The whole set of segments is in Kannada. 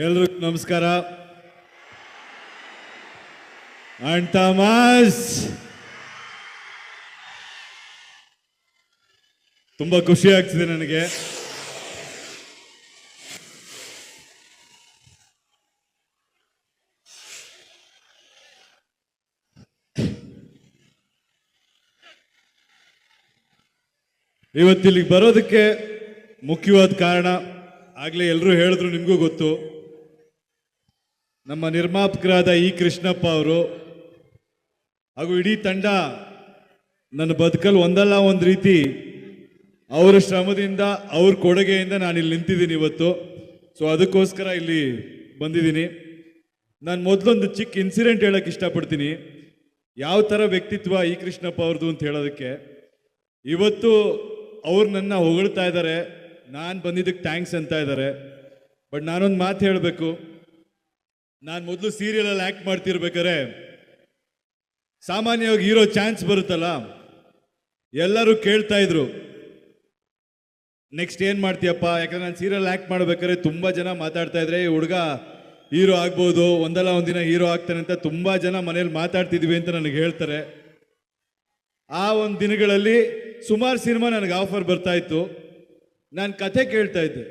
ಎಲ್ರಿಗೂ ನಮಸ್ಕಾರ. ಅಂಡ್ ಥಾಮಸ್, ತುಂಬಾ ಖುಷಿ ಆಗ್ತಿದೆ ನನಗೆ. ಇವತ್ತಿಲ್ಲಿಗೆ ಬರೋದಕ್ಕೆ ಮುಖ್ಯವಾದ ಕಾರಣ ಆಗಲೇ ಎಲ್ಲರೂ ಹೇಳಿದ್ರು, ನಿಮಗೂ ಗೊತ್ತು. ನಮ್ಮ ನಿರ್ಮಾಪಕರಾದ ಇ ಕೃಷ್ಣಪ್ಪ ಅವರು ಹಾಗೂ ಇಡೀ ತಂಡ ನನ್ನ ಬದುಕಲ್ಲಿ ಒಂದಲ್ಲ ಒಂದು ರೀತಿ ಅವರ ಶ್ರಮದಿಂದ, ಅವ್ರ ಕೊಡುಗೆಯಿಂದ ನಾನು ಇಲ್ಲಿ ನಿಂತಿದ್ದೀನಿ ಇವತ್ತು. ಸೊ ಅದಕ್ಕೋಸ್ಕರ ಇಲ್ಲಿ ಬಂದಿದ್ದೀನಿ. ನಾನು ಮೊದಲೊಂದು ಚಿಕ್ಕ ಇನ್ಸಿಡೆಂಟ್ ಹೇಳೋಕ್ಕೆ ಇಷ್ಟಪಡ್ತೀನಿ, ಯಾವ ಥರ ವ್ಯಕ್ತಿತ್ವ ಇ ಕೃಷ್ಣಪ್ಪ ಅವ್ರದ್ದು ಅಂತ ಹೇಳೋದಕ್ಕೆ. ಇವತ್ತು ಅವ್ರು ನನ್ನ ಹೊಗಳ್ತಾ ಇದ್ದಾರೆ, ನಾನು ಬಂದಿದ್ದಕ್ಕೆ ಥ್ಯಾಂಕ್ಸ್ ಅಂತ ಇದ್ದಾರೆ. ಬಟ್ ನಾನೊಂದು ಮಾತು ಹೇಳಬೇಕು. ನಾನು ಮೊದಲು ಸೀರಿಯಲಲ್ಲಿ ಆ್ಯಕ್ಟ್ ಮಾಡ್ತಿರ್ಬೇಕಾರೆ ಸಾಮಾನ್ಯವಾಗಿ ಹೀರೋ ಚಾನ್ಸ್ ಬರುತ್ತಲ್ಲ, ಎಲ್ಲರೂ ಕೇಳ್ತಾ ಇದ್ರು ನೆಕ್ಸ್ಟ್ ಏನು ಮಾಡ್ತೀಯಪ್ಪ. ಯಾಕಂದ್ರೆ ನಾನು ಸೀರಿಯಲ್ ಆ್ಯಕ್ಟ್ ಮಾಡ್ಬೇಕಾದ್ರೆ ತುಂಬ ಜನ ಮಾತಾಡ್ತಾ ಇದ್ರೆ, ಈ ಹುಡುಗ ಹೀರೋ ಆಗ್ಬೋದು, ಒಂದಲ್ಲ ಒಂದಿನ ಹೀರೋ ಆಗ್ತಾನೆ ಅಂತ ತುಂಬ ಜನ ಮನೇಲಿ ಮಾತಾಡ್ತಿದ್ವಿ ಅಂತ ನನಗೆ ಹೇಳ್ತಾರೆ. ಆ ಒಂದು ದಿನಗಳಲ್ಲಿ ಸುಮಾರು ಸಿನಿಮಾ ನನಗೆ ಆಫರ್ ಬರ್ತಾ ಇತ್ತು. ನಾನು ಕಥೆ ಕೇಳ್ತಾ ಇದ್ದೆ.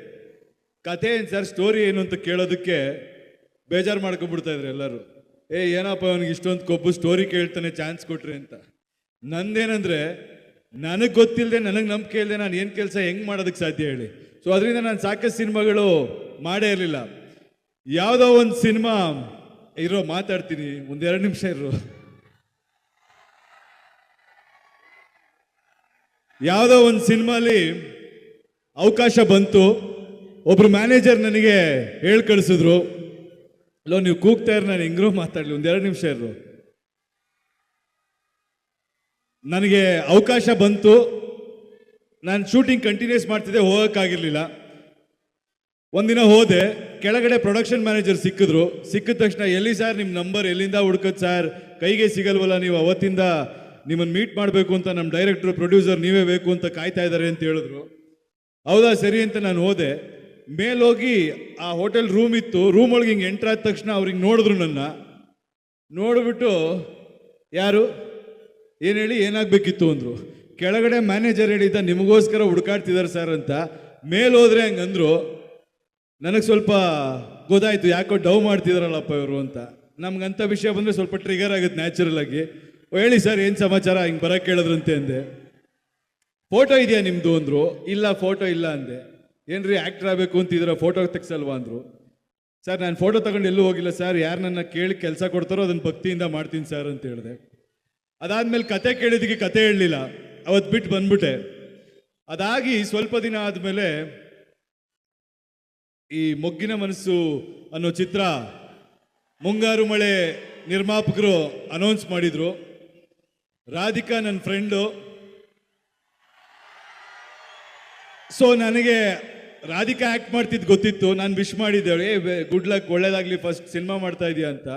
ಕಥೆ ಏನು ಸರ್, ಸ್ಟೋರಿ ಏನು ಅಂತ ಕೇಳೋದಕ್ಕೆ ಬೇಜಾರು ಮಾಡ್ಕೊಂಡ್ಬಿಡ್ತಾ ಇದ್ರು ಎಲ್ಲರೂ. ಏನಪ್ಪ ಅವನಿಗೆ ಇಷ್ಟೊಂದು ಕೊಬ್ಬು, ಸ್ಟೋರಿ ಕೇಳ್ತಾನೆ, ಚಾನ್ಸ್ ಕೊಟ್ರಿ ಅಂತ. ನಂದೇನಂದ್ರೆ, ನನಗೆ ಗೊತ್ತಿಲ್ಲದೆ, ನನಗೆ ನಂಬಿಕೆ ಇಲ್ಲದೆ ನಾನು ಏನು ಕೆಲಸ ಹೆಂಗೆ ಮಾಡೋದಕ್ಕೆ ಸಾಧ್ಯ ಹೇಳಿ. ಸೊ ಅದರಿಂದ ನಾನು ಸಾಕಷ್ಟು ಸಿನಿಮಾಗಳು ಮಾಡೇ ಇರಲಿಲ್ಲ. ಯಾವುದೋ ಒಂದು ಸಿನಿಮಾ ಇರೋ ಮಾತಾಡ್ತೀನಿ, ಒಂದೆರಡು ನಿಮಿಷ ಇರೋ. ಯಾವುದೋ ಒಂದು ಸಿನಿಮಾಲಿ ಅವಕಾಶ ಬಂತು. ಒಬ್ರು ಮ್ಯಾನೇಜರ್ ನನಗೆ ಹೇಳಿ ಕಳಿಸಿದ್ರು, ಅಲ್ಲೋ ನೀವು ಕೂಗ್ತಾ ಇರೋ, ನಾನು ಹೆಂಗ್ರೂ ಮಾತಾಡಲಿ, ಒಂದೆರಡು ನಿಮಿಷ ಇರು. ನನಗೆ ಅವಕಾಶ ಬಂತು. ನಾನು ಶೂಟಿಂಗ್ ಕಂಟಿನ್ಯೂಸ್ ಮಾಡ್ತಿದ್ದೆ, ಹೋಗೋಕ್ಕಾಗಿರ್ಲಿಲ್ಲ. ಒಂದಿನ ಹೋದೆ, ಕೆಳಗಡೆ ಪ್ರೊಡಕ್ಷನ್ ಮ್ಯಾನೇಜರ್ ಸಿಕ್ಕಿದ್ರು. ಸಿಕ್ಕಿದ ತಕ್ಷಣ, ಎಲ್ಲಿ ಸರ್ ನಿಮ್ಮ ನಂಬರ್, ಎಲ್ಲಿಂದ ಹುಡ್ಕೋದು ಸರ್, ಕೈಗೆ ಸಿಗಲ್ವಲ್ಲ, ನೀವು ಅವತ್ತಿಂದ ನಿಮ್ಮನ್ನು ಮೀಟ್ ಮಾಡಬೇಕು ಅಂತ ನಮ್ಮ ಡೈರೆಕ್ಟ್ರು, ಪ್ರೊಡ್ಯೂಸರ್ ನೀವೇ ಬೇಕು ಅಂತ ಕಾಯ್ತಾ ಇದ್ದಾರೆ ಅಂತ ಹೇಳಿದ್ರು. ಹೌದಾ, ಸರಿ ಅಂತ ನಾನು ಹೋದೆ. ಮೇಲೋಗಿ ಆ ಹೋಟೆಲ್ ರೂಮ್ ಇತ್ತು. ರೂಮ್ ಒಳಗೆ ಹಿಂಗೆ ಎಂಟ್ರ್ ಆದ ತಕ್ಷಣ ಅವ್ರಿಗೆ ನೋಡಿದ್ರು. ನನ್ನ ನೋಡಿಬಿಟ್ಟು, ಯಾರು, ಏನು ಹೇಳಿ, ಏನಾಗಬೇಕಿತ್ತು ಅಂದರು. ಕೆಳಗಡೆ ಮ್ಯಾನೇಜರ್ ಹೇಳಿದ್ದ, ನಿಮಗೋಸ್ಕರ ಹುಡುಕಾಡ್ತಿದ್ದಾರೆ ಸರ್ ಅಂತ. ಮೇಲೋದ್ರೆ ಹಂಗಂದ್ರು. ನನಗೆ ಸ್ವಲ್ಪ ಗೊತ್ತಾಯ್ತು, ಯಾಕೋ ಡವ್ ಮಾಡ್ತಿದಾರಲ್ಲಪ್ಪ ಇವರು ಅಂತ. ನಮ್ಗಂಥ ವಿಷಯ ಬಂದರೆ ಸ್ವಲ್ಪ ಟ್ರಿಗರ್ ಆಗುತ್ತೆ ನ್ಯಾಚುರಲ್ ಆಗಿ. ಹೇಳಿ ಸರ್, ಏನು ಸಮಾಚಾರ, ಹಿಂಗೆ ಬರೋಕ್ಕೆ ಕೇಳಿದ್ರಂತೆ ಅಂದೆ. ಫೋಟೋ ಇದೆಯಾ ನಿಮ್ಮದು ಅಂದರು. ಇಲ್ಲ, ಫೋಟೋ ಇಲ್ಲ ಅಂದೆ. ಏನ್ರಿ ಆ್ಯಕ್ಟ್ರ್ ಆಗಬೇಕು ಅಂತಿದ್ದೀರ, ಫೋಟೋ ತೆಗ್ಸಲ್ವಾ ಅಂದರು. ಸರ್, ನಾನು ಫೋಟೋ ತಗೊಂಡು ಎಲ್ಲೂ ಹೋಗಿಲ್ಲ ಸರ್, ಯಾರು ನನ್ನ ಕೇಳಿ ಕೆಲಸ ಕೊಡ್ತಾರೋ ಅದನ್ನು ಭಕ್ತಿಯಿಂದ ಮಾಡ್ತೀನಿ ಸರ್ ಅಂತ ಹೇಳಿದೆ. ಅದಾದಮೇಲೆ ಕತೆ ಕೇಳಿದ್ದಕ್ಕೆ ಕತೆ ಹೇಳಲಿಲ್ಲ, ಅವತ್ತು ಬಿಟ್ಟು ಬಂದ್ಬಿಟ್ಟೆ. ಅದಾಗಿ ಸ್ವಲ್ಪ ದಿನ ಆದಮೇಲೆ ಈ ಮೊಗ್ಗಿನ ಮನಸ್ಸು ಅನ್ನೋ ಚಿತ್ರ ಮುಂಗಾರು ಮಳೆ ನಿರ್ಮಾಪಕರು ಅನೌನ್ಸ್ ಮಾಡಿದರು. ರಾಧಿಕಾ ನನ್ನ ಫ್ರೆಂಡು. ಸೊ ನನಗೆ ರಾಧಿಕಾ ಆ್ಯಕ್ಟ್ ಮಾಡ್ತಿದ್ದು ಗೊತ್ತಿತ್ತು. ನಾನು ವಿಶ್ ಮಾಡಿದ್ದೇವೆ, ಗುಡ್ ಲಕ್, ಒಳ್ಳೇದಾಗಲಿ, ಫಸ್ಟ್ ಸಿನಿಮಾ ಮಾಡ್ತಾ ಇದೆಯಾ ಅಂತ.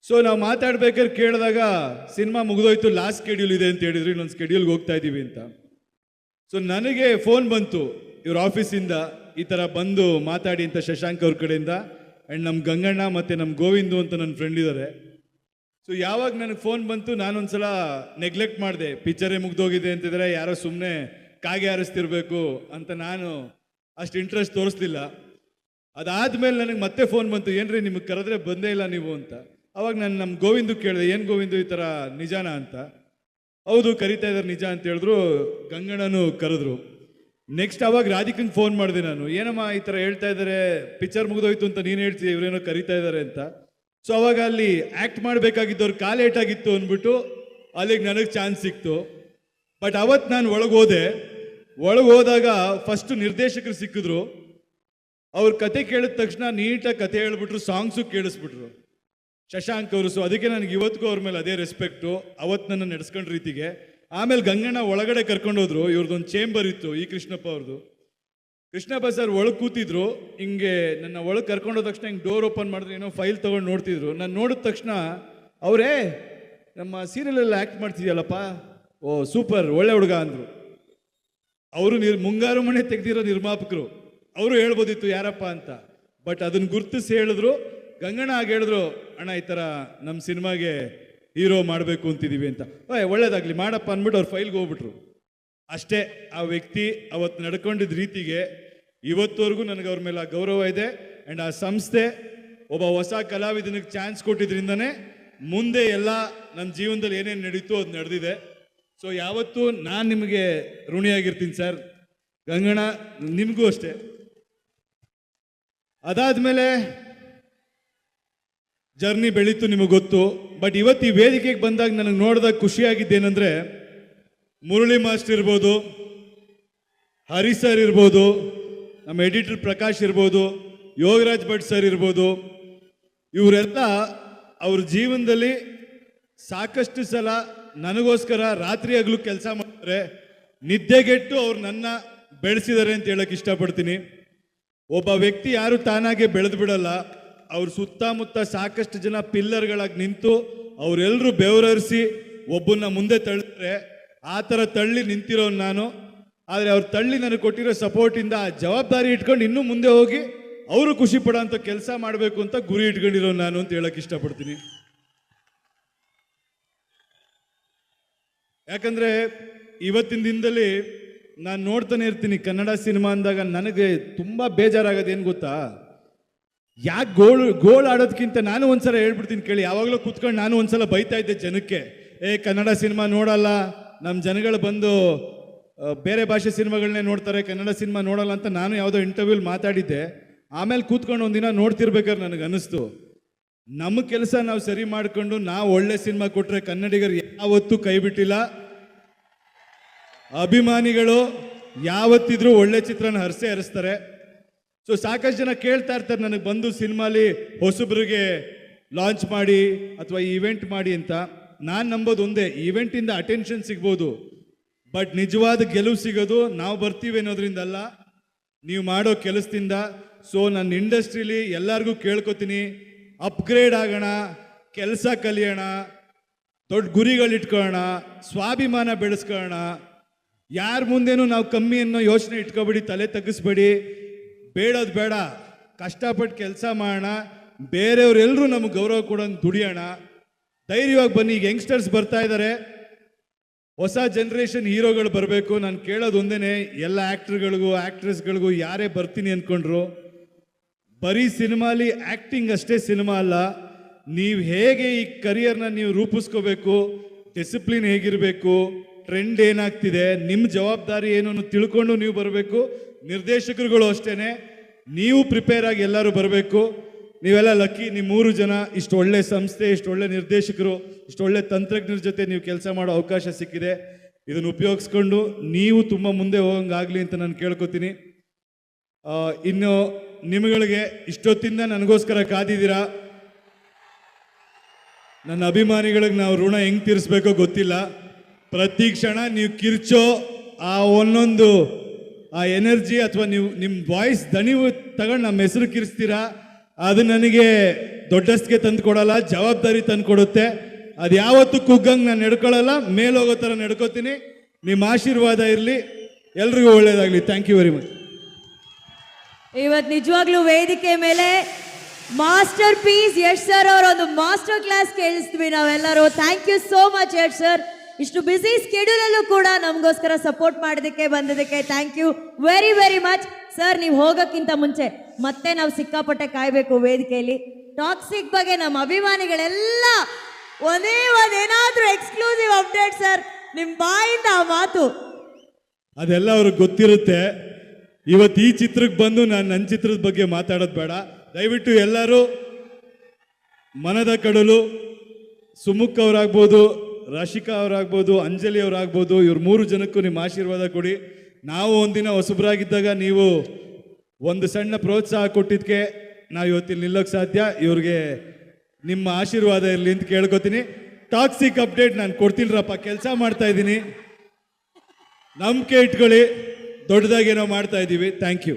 ಸೊ ನಾವು ಮಾತಾಡ್ಬೇಕಾದ್ರೆ ಕೇಳಿದಾಗ, ಸಿನಿಮಾ ಮುಗಿದೋಯ್ತು, ಲಾಸ್ಟ್ ಸ್ಕೆಡ್ಯೂಲ್ ಇದೆ ಅಂತ ಹೇಳಿದ್ರು, ಇನ್ನೊಂದು ಸ್ಕೆಡ್ಯೂಲ್ಗೆ ಹೋಗ್ತಾ ಇದ್ದೀವಿ ಅಂತ. ಸೊ ನನಗೆ ಫೋನ್ ಬಂತು ಇವ್ರ ಆಫೀಸಿಂದ, ಈ ಥರ ಬಂದು ಮಾತಾಡಿ ಅಂತ, ಶಶಾಂಕ್ ಅವ್ರ ಕಡೆಯಿಂದ. ಆ್ಯಂಡ್ ನಮ್ಮ ಗಂಗಣ್ಣ ಮತ್ತು ನಮ್ಮ ಗೋವಿಂದು ಅಂತ ನನ್ನ ಫ್ರೆಂಡ್ ಇದ್ದಾರೆ. ಸೊ ಯಾವಾಗ ನನಗೆ ಫೋನ್ ಬಂತು, ನಾನೊಂದ್ಸಲ ನೆಗ್ಲೆಕ್ಟ್ ಮಾಡಿದೆ. ಪಿಕ್ಚರೇ ಮುಗ್ದೋಗಿದೆ ಅಂತಿದ್ರೆ ಯಾರೋ ಸುಮ್ಮನೆ ಕಾಗೆ ಹಾರಿಸ್ತಿರ್ಬೇಕು ಅಂತ ನಾನು ಅಷ್ಟು ಇಂಟ್ರೆಸ್ಟ್ ತೋರಿಸ್ಲಿಲ್ಲ. ಅದಾದಮೇಲೆ ನನಗೆ ಮತ್ತೆ ಫೋನ್ ಬಂತು, ಏನ್ರಿ ನಿಮಗೆ ಕರೆದ್ರೆ ಬಂದೇ ಇಲ್ಲ ನೀವು ಅಂತ. ಅವಾಗ ನಾನು ನಮ್ಮ ಗೋವಿಂದು ಕೇಳಿದೆ, ಏನು ಗೋವಿಂದು ಈ ಥರ ನಿಜಾನ ಅಂತ. ಹೌದು, ಕರಿತಾ ಇದ್ದಾರೆ ನಿಜ ಅಂತ ಹೇಳಿದ್ರು. ಗಂಗಣ್ಣನು ಕರೆದ್ರು. ನೆಕ್ಸ್ಟ್ ಅವಾಗ ರಾಧಿಕಂಗೆ ಫೋನ್ ಮಾಡಿದೆ ನಾನು, ಏನಮ್ಮ ಈ ಥರ ಹೇಳ್ತಾ ಇದ್ದಾರೆ, ಪಿಕ್ಚರ್ ಮುಗಿದೋಯ್ತು ಅಂತ ನೀನು ಹೇಳ್ತೀವಿ, ಇವರೇನೋ ಕರಿತಾ ಇದ್ದಾರೆ ಅಂತ. ಸೊ ಅವಾಗ ಅಲ್ಲಿ ಆ್ಯಕ್ಟ್ ಮಾಡಬೇಕಾಗಿದ್ದವ್ರು ಕಾಲೇಟಾಗಿತ್ತು ಅಂದ್ಬಿಟ್ಟು ಅಲ್ಲಿಗೆ ನನಗೆ ಚಾನ್ಸ್ ಸಿಕ್ತು. ಬಟ್ ಅವತ್ತು ನಾನು ಒಳಗೆ ಹೋದಾಗ ಫಸ್ಟು ನಿರ್ದೇಶಕರು ಸಿಕ್ಕಿದ್ರು. ಅವ್ರ ಕತೆ ಕೇಳಿದ ತಕ್ಷಣ ನೀಟಾಗಿ ಕತೆ ಹೇಳ್ಬಿಟ್ರು, ಸಾಂಗ್ಸು ಕೇಳಿಸ್ಬಿಟ್ರು ಶಶಾಂಕ್ ಅವರು. ಸೊ ಅದಕ್ಕೆ ನನಗೆ ಇವತ್ತಿಗೂ ಅವ್ರ ಮೇಲೆ ಅದೇ ರೆಸ್ಪೆಕ್ಟು, ಅವತ್ತು ನನ್ನ ನಡೆಸ್ಕೊಂಡ ರೀತಿಗೆ. ಆಮೇಲೆ ಗಂಗಣ್ಣ ಒಳಗಡೆ ಕರ್ಕೊಂಡೋದ್ರು. ಇವ್ರದ್ದೊಂದು ಚೇಂಬರ್ ಇತ್ತು, ಇ ಕೃಷ್ಣಪ್ಪ ಅವ್ರದ್ದು. ಕೃಷ್ಣಪ್ಪ ಸರ್ ಒಳಗೆ ಕೂತಿದ್ರು. ಹಿಂಗೆ ನನ್ನ ಒಳಗೆ ಕರ್ಕೊಂಡೋದ ತಕ್ಷಣ ಹಿಂಗೆ ಡೋರ್ ಓಪನ್ ಮಾಡಿದ್ರೆ ಏನೋ ಫೈಲ್ ತೊಗೊಂಡು ನೋಡ್ತಿದ್ರು. ನಾನು ನೋಡಿದ ತಕ್ಷಣ, ಅವರೇ ನಮ್ಮ ಸೀರಿಯಲೆಲ್ಲ ಆ್ಯಕ್ಟ್ ಮಾಡ್ತಿದ್ಯಲ್ಲಪ್ಪ, ಓ ಸೂಪರ್, ಒಳ್ಳೆ ಹುಡುಗ ಅಂದರು. ಅವರು ಮುಂಗಾರು ಮನೆ ತೆಗೆದಿರೋ ನಿರ್ಮಾಪಕರು. ಅವರು ಹೇಳ್ಬೋದಿತ್ತು ಯಾರಪ್ಪ ಅಂತ. ಬಟ್ ಅದನ್ನ ಗುರ್ತಿಸಿ ಹೇಳಿದ್ರು. ಗಂಗಣ್ಣ ಆಗ ಹೇಳಿದ್ರು, ಅಣ್ಣ ಈ ಥರ ನಮ್ಮ ಸಿನಿಮಾಗೆ ಹೀರೋ ಮಾಡಬೇಕು ಅಂತಿದ್ದೀವಿ ಅಂತ. ಒಳ್ಳೇದಾಗಲಿ ಮಾಡಪ್ಪ ಅಂದ್ಬಿಟ್ಟು ಅವ್ರ ಫೈಲ್ಗೆ ಹೋಗ್ಬಿಟ್ರು. ಅಷ್ಟೇ. ಆ ವ್ಯಕ್ತಿ ಅವತ್ತು ನಡ್ಕೊಂಡಿದ್ದ ರೀತಿಗೆ ಇವತ್ತವರೆಗೂ ನನಗೆ ಅವ್ರ ಮೇಲೆ ಆ ಗೌರವ ಇದೆ. ಆ್ಯಂಡ್ ಆ ಸಂಸ್ಥೆ ಒಬ್ಬ ಹೊಸ ಕಲಾವಿದನಿಗೆ ಚಾನ್ಸ್ ಕೊಟ್ಟಿದ್ರಿಂದನೇ ಮುಂದೆ ಎಲ್ಲ ನನ್ನ ಜೀವನದಲ್ಲಿ ಏನೇನು ನಡೀತು ಅದು ನಡೆದಿದೆ. ಸೊ ಯಾವತ್ತೂ ನಾನು ನಿಮಗೆ ಋಣಿಯಾಗಿರ್ತೀನಿ ಸರ್. ಗಂಗಣ್ಣ ನಿಮಗೂ ಅಷ್ಟೇ. ಅದಾದಮೇಲೆ ಜರ್ನಿ ಬೆಳೀತು, ನಿಮಗೆ ಗೊತ್ತು. ಬಟ್ ಇವತ್ತು ಈ ವೇದಿಕೆಗೆ ಬಂದಾಗ ನನಗೆ ನೋಡಿದಾಗ ಖುಷಿಯಾಗಿದ್ದೇನೆಂದರೆ, ಮುರಳಿ ಮಾಸ್ಟರ್ ಇರ್ಬೋದು, ಹರಿ ಸರ್ ಇರ್ಬೋದು, ನಮ್ಮ ಎಡಿಟರ್ ಪ್ರಕಾಶ್ ಇರ್ಬೋದು, ಯೋಗರಾಜ್ ಭಟ್ ಸರ್ ಇರ್ಬೋದು, ಇವರೆಲ್ಲ ಅವ್ರ ಜೀವನದಲ್ಲಿ ಸಾಕಷ್ಟು ಸಲ ನನಗೋಸ್ಕರ ರಾತ್ರಿ ಹಗಲು ಕೆಲಸ ಮಾಡ್ತಾರೆ. ನಿದ್ದೆಗೆಟ್ಟು ಅವ್ರು ನನ್ನ ಬೆಳೆಸಿದ್ದಾರೆ ಅಂತ ಹೇಳಕ್ಕೆ ಇಷ್ಟಪಡ್ತೀನಿ. ಒಬ್ಬ ವ್ಯಕ್ತಿ ಯಾರು ತಾನಾಗೆ ಬೆಳೆದು ಬಿಡಲ್ಲ. ಅವ್ರ ಸುತ್ತಮುತ್ತ ಸಾಕಷ್ಟು ಜನ ಪಿಲ್ಲರ್ಗಳಾಗಿ ನಿಂತು ಅವರೆಲ್ಲರೂ ಬೆವರರಿಸಿ ಒಬ್ಬನ್ನ ಮುಂದೆ ತಳ್ಳಿದ್ರೆ ಆ ಥರ ತಳ್ಳಿ ನಿಂತಿರೋ ನಾನು. ಆದರೆ ಅವ್ರು ತಳ್ಳಿ ನನಗೆ ಕೊಟ್ಟಿರೋ ಸಪೋರ್ಟಿಂದ ಆ ಜವಾಬ್ದಾರಿ ಇಟ್ಕೊಂಡು ಇನ್ನೂ ಮುಂದೆ ಹೋಗಿ ಅವರು ಖುಷಿ ಪಡೋ ಅಂಥ ಕೆಲಸ ಮಾಡಬೇಕು ಅಂತ ಗುರಿ ಇಟ್ಕೊಂಡಿರೋ ನಾನು ಅಂತ ಹೇಳಕ್ಕೆ ಇಷ್ಟಪಡ್ತೀನಿ. ಯಾಕಂದರೆ ಇವತ್ತಿನ ದಿನದಲ್ಲಿ ನಾನು ನೋಡ್ತಾನೆ ಇರ್ತೀನಿ ಕನ್ನಡ ಸಿನಿಮಾ ಅಂದಾಗ ನನಗೆ ತುಂಬ ಬೇಜಾರಾಗೋದು ಏನು ಗೊತ್ತಾ, ಯಾಕೆ ಗೋಲ್ ಆಡೋದಕ್ಕಿಂತ ನಾನು ಒಂದ್ಸಲ ಹೇಳ್ಬಿಡ್ತೀನಿ ಕೇಳಿ. ಯಾವಾಗಲೂ ಕೂತ್ಕೊಂಡು ನಾನು ಒಂದ್ಸಲ ಬೈತಾ ಇದ್ದೆ ಜನಕ್ಕೆ, ಕನ್ನಡ ಸಿನಿಮಾ ನೋಡಲ್ಲ, ನಮ್ಮ ಜನಗಳು ಬಂದು ಬೇರೆ ಭಾಷೆ ಸಿನಿಮಾಗಳನ್ನೇ ನೋಡ್ತಾರೆ, ಕನ್ನಡ ಸಿನಿಮಾ ನೋಡಲ್ಲ ಅಂತ ನಾನು ಯಾವುದೋ ಇಂಟರ್ವ್ಯೂಲಿ ಮಾತಾಡಿದ್ದೆ. ಆಮೇಲೆ ಕೂತ್ಕೊಂಡು ಒಂದಿನ ನೋಡ್ತಿರ್ಬೇಕಾದ್ರೆ ನನಗೆ ಅನ್ನಿಸ್ತು, ನಮ್ಮ ಕೆಲಸ ನಾವು ಸರಿ ಮಾಡಿಕೊಂಡು ನಾವು ಒಳ್ಳೆ ಸಿನಿಮಾ ಕೊಟ್ಟರೆ ಕನ್ನಡಿಗರು ಯಾವತ್ತೂ ಕೈ ಬಿಟ್ಟಿಲ್ಲ. ಅಭಿಮಾನಿಗಳು ಯಾವತ್ತಿದ್ರೂ ಒಳ್ಳೆ ಚಿತ್ರನ ಹರಿಸ್ತಾರೆ. ಸೊ ಸಾಕಷ್ಟು ಜನ ಕೇಳ್ತಾ ಇರ್ತಾರೆ ನನಗೆ ಬಂದು ಸಿನಿಮಾಲಿ ಹೊಸಬ್ರಿಗೆ ಲಾಂಚ್ ಮಾಡಿ ಅಥವಾ ಇವೆಂಟ್ ಮಾಡಿ ಅಂತ. ನಾನು ನಂಬೋದು ಒಂದೇ, ಇವೆಂಟಿಂದ ಅಟೆನ್ಷನ್ ಸಿಗ್ಬೋದು, ಬಟ್ ನಿಜವಾದ ಗೆಲುವು ಸಿಗೋದು ನಾವು ಬರ್ತೀವಿ ಅನ್ನೋದ್ರಿಂದಲ್ಲ, ನೀವು ಮಾಡೋ ಕೆಲಸದಿಂದ. ಸೊ ನನ್ನ ಇಂಡಸ್ಟ್ರೀಲಿ ಎಲ್ಲರಿಗೂ ಕೇಳ್ಕೊತೀನಿ, ಅಪ್ಗ್ರೇಡ್ ಆಗೋಣ, ಕೆಲಸ ಕಲಿಯೋಣ, ದೊಡ್ಡ ಗುರಿಗಳಿಟ್ಕೊಳ್ಳೋಣ, ಸ್ವಾಭಿಮಾನ ಬೆಳೆಸ್ಕೊಳ್ಳೋಣ. ಯಾರ ಮುಂದೇನೂ ನಾವು ಕಮ್ಮಿ ಅನ್ನೋ ಯೋಚನೆ ಇಟ್ಕೊಬೇಡಿ, ತಲೆ ತಗ್ಗಿಸ್ಬೇಡಿ. ಬೇಡೋದು ಬೇಡ, ಕಷ್ಟಪಟ್ಟು ಕೆಲಸ ಮಾಡೋಣ, ಬೇರೆಯವರೆಲ್ಲರೂ ನಮಗೆ ಗೌರವ ಕೊಡೋಂಗೆ ದುಡಿಯೋಣ. ಧೈರ್ಯವಾಗಿ ಬನ್ನಿ. ಈಗ ಯಂಗ್ಸ್ಟರ್ಸ್ ಬರ್ತಾ ಇದ್ದಾರೆ, ಹೊಸ ಜನ್ರೇಷನ್ ಹೀರೋಗಳು ಬರಬೇಕು. ನಾನು ಕೇಳೋದು ಒಂದೇ, ಎಲ್ಲ ಆ್ಯಕ್ಟ್ರ್ಗಳಿಗೂ ಆ್ಯಕ್ಟ್ರೆಸ್ಗಳಿಗೂ ಯಾರೇ ಬರ್ತೀನಿ ಅಂದ್ಕೊಂಡ್ರು, ಬರೀ ಸಿನಿಮಾಲಿ ಆ್ಯಕ್ಟಿಂಗ್ ಅಷ್ಟೇ ಸಿನಿಮಾ ಅಲ್ಲ. ನೀವು ಹೇಗೆ ಈ ಕರಿಯರ್ನ ನೀವು ರೂಪಿಸ್ಕೋಬೇಕು, ಡಿಸಿಪ್ಲಿನ್ ಹೇಗಿರಬೇಕು, ಟ್ರೆಂಡ್ ಏನಾಗ್ತಿದೆ, ನಿಮ್ಮ ಜವಾಬ್ದಾರಿ ಏನು ಅನ್ನೋ ತಿಳ್ಕೊಂಡು ನೀವು ಬರಬೇಕು. ನಿರ್ದೇಶಕರುಗಳು ಅಷ್ಟೇ, ನೀವು ಪ್ರಿಪೇರ್ ಆಗಿ ಎಲ್ಲರೂ ಬರಬೇಕು. ನೀವೆಲ್ಲ ಲಕ್ಕಿ, ನಿಮ್ಮ 3 ಜನ ಇಷ್ಟು ಒಳ್ಳೆ ಸಂಸ್ಥೆ, ಇಷ್ಟು ಒಳ್ಳೆ ನಿರ್ದೇಶಕರು, ಇಷ್ಟು ಒಳ್ಳೆ ತಂತ್ರಜ್ಞರ ಜೊತೆ ನೀವು ಕೆಲಸ ಮಾಡೋ ಅವಕಾಶ ಸಿಕ್ಕಿದೆ. ಇದನ್ನು ಉಪಯೋಗಿಸ್ಕೊಂಡು ನೀವು ತುಂಬ ಮುಂದೆ ಹೋಗಂಗಾಗಲಿ ಅಂತ ನಾನು ಕೇಳ್ಕೊತೀನಿ. ಇನ್ನು ನಿಮಗೆ ಇಷ್ಟೊತ್ತಿಂದ ನನಗೋಸ್ಕರ ಕಾದಿದ್ದೀರಾ. ನನ್ನ ಅಭಿಮಾನಿಗಳಿಗೆ ನಾವು ಋಣ ಹೆಂಗೆ ತೀರಿಸ್ಬೇಕೋ ಗೊತ್ತಿಲ್ಲ. ಪ್ರತಿ ಕ್ಷಣ ನೀವು ಕಿರ್ಚೋ ಆ ಒಂದೊಂದು ಆ ಎನರ್ಜಿ ಅಥವಾ ನೀವು ನಿಮ್ಮ ವಾಯ್ಸ್ ದಣಿವು ತಗೊಂಡು ನಮ್ಮ ಹೆಸರು ಕಿರಿಸ್ತೀರಾ, ಅದು ನನಗೆ ದೊಡ್ಡಸ್ತಿಗೆ ತಂದು ಕೊಡಲ್ಲ, ಜವಾಬ್ದಾರಿ ತಂದು ಕೊಡುತ್ತೆ. ಅದು ಯಾವತ್ತೂ ಕುಗ್ಗಂಗೆ ನಾನು ನಡ್ಕೊಳ್ಳಲ್ಲ, ಮೇಲೋಗೋ ಥರ ನಡ್ಕೋತೀನಿ. ನಿಮ್ಮ ಆಶೀರ್ವಾದ ಇರಲಿ, ಎಲ್ರಿಗೂ ಒಳ್ಳೇದಾಗಲಿ. Thank you very much. ಇವತ್ತು ನಿಜವಾಗ್ಲೂ ವೇದಿಕೆ ಮೇಲೆ ಮಾಸ್ಟರ್ ಪೀಸ್ ಯಶ್ ಸರ್ ಅವರ ಒಂದು ಮಾಸ್ಟರ್ ಕ್ಲಾಸ್ ಕೇಳಿಸ್ತೀವಿ ನಾವೆಲ್ಲರೂ. Thank you so much Yash sir. ಇಷ್ಟು ಬ್ಯುಸಿ ಸ್ಕೆಡ್ಯೂಲಲ್ಲೂ ಕೂಡ ನಮಗೋಸ್ಕರ ಸಪೋರ್ಟ್ ಮಾಡೋದಕ್ಕೆ ಬಂದಿದ್ದಕ್ಕೆ thank you very very much sir. ನೀವು ಹೋಗೋಕ್ಕಿಂತ ಮುಂಚೆ ಮತ್ತೆ ನಾವು ಸಿಕ್ಕಾಪಟ್ಟೆ ಕಾಯಬೇಕು ವೇದಿಕೆಯಲ್ಲಿ. ಟಾಕ್ಸಿಕ್ ಬಗ್ಗೆ ನಮ್ಮ ಅಭಿಮಾನಿಗಳೆಲ್ಲ ಒಂದೇನಾದ್ರೂ ಎಕ್ಸ್ಕ್ಲೂಸಿವ್ ಅಪ್ಡೇಟ್ ಸರ್, ನಿಮ್ಮ ಬಾಯಿಂದ ಆ ಮಾತು ಅದೆಲ್ಲ ಅವ್ರಿಗೆ ಗೊತ್ತಿರುತ್ತೆ. ಇವತ್ತು ಈ ಚಿತ್ರಕ್ಕೆ ಬಂದು ನಾನು ನನ್ನ ಚಿತ್ರದ ಬಗ್ಗೆ ಮಾತಾಡೋದು ಬೇಡ. ದಯವಿಟ್ಟು ಎಲ್ಲರೂ ಮನದ ಕಡಲು, ಸುಮುಖ್ ಅವರಾಗ್ಬೋದು, ರಾಶಿಕಾ ಅವರಾಗ್ಬೋದು, ಅಂಜಲಿ ಅವರಾಗ್ಬೋದು, ಇವ್ರು 3 ಜನಕ್ಕೂ ನಿಮ್ಮ ಆಶೀರ್ವಾದ ಕೊಡಿ. ನಾವು ಒಂದಿನ ಹೊಸಬರಾಗಿದ್ದಾಗ ನೀವು ಒಂದು ಸಣ್ಣ ಪ್ರೋತ್ಸಾಹ ಕೊಟ್ಟಿದ್ದಕ್ಕೆ ನಾವು ಇವತ್ತಿಲ್ಲಿ ನಿಲ್ಲೋಕ್ಕೆ ಸಾಧ್ಯ. ಇವ್ರಿಗೆ ನಿಮ್ಮ ಆಶೀರ್ವಾದ ಇರಲಿ ಅಂತ ಕೇಳ್ಕೊತೀನಿ. ಟಾಕ್ಸಿಕ್ ಅಪ್ಡೇಟ್ ನಾನು ಕೊಡ್ತೀನಿರಪ್ಪ, ಕೆಲಸ ಮಾಡ್ತಾ ಇದ್ದೀನಿ, ನಂಬಿಕೆ ಇಟ್ಕೊಳ್ಳಿ, ದೊಡ್ಡದಾಗೇನೋ ಮಾಡ್ತಾ ಇದ್ದೀವಿ. Thank you.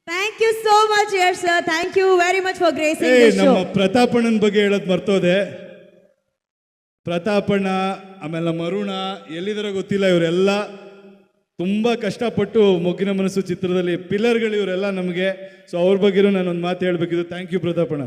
Thank you so much Yash sir. Thank you very much for gracing the show. ನಮ್ಮ ಪ್ರತಾಪಣ್ಣನ ಬಗ್ಗೆ ಹೇಳೋದು ಮರ್ತೋದೆ. ಪ್ರತಾಪಣ್ಣ, ಆಮೇಲೆ ನಮ್ಮ ಅರುಣ ಎಲ್ಲಿದಾರ ಗೊತ್ತಿಲ್ಲ, ಇವರೆಲ್ಲ ತುಂಬ ಕಷ್ಟಪಟ್ಟು ಮೊಗ್ಗಿನ ಮನಸ್ಸು ಚಿತ್ರದಲ್ಲಿ ಪಿಲ್ಲರ್ಗಳು ಇವರೆಲ್ಲ ನಮಗೆ. ಸೊ ಅವ್ರ ಬಗ್ಗೆನೂ ನಾನು ಒಂದು ಮಾತು ಹೇಳಬೇಕಿದ್ದು. Thank you ಪ್ರತಾಪಣ್ಣ.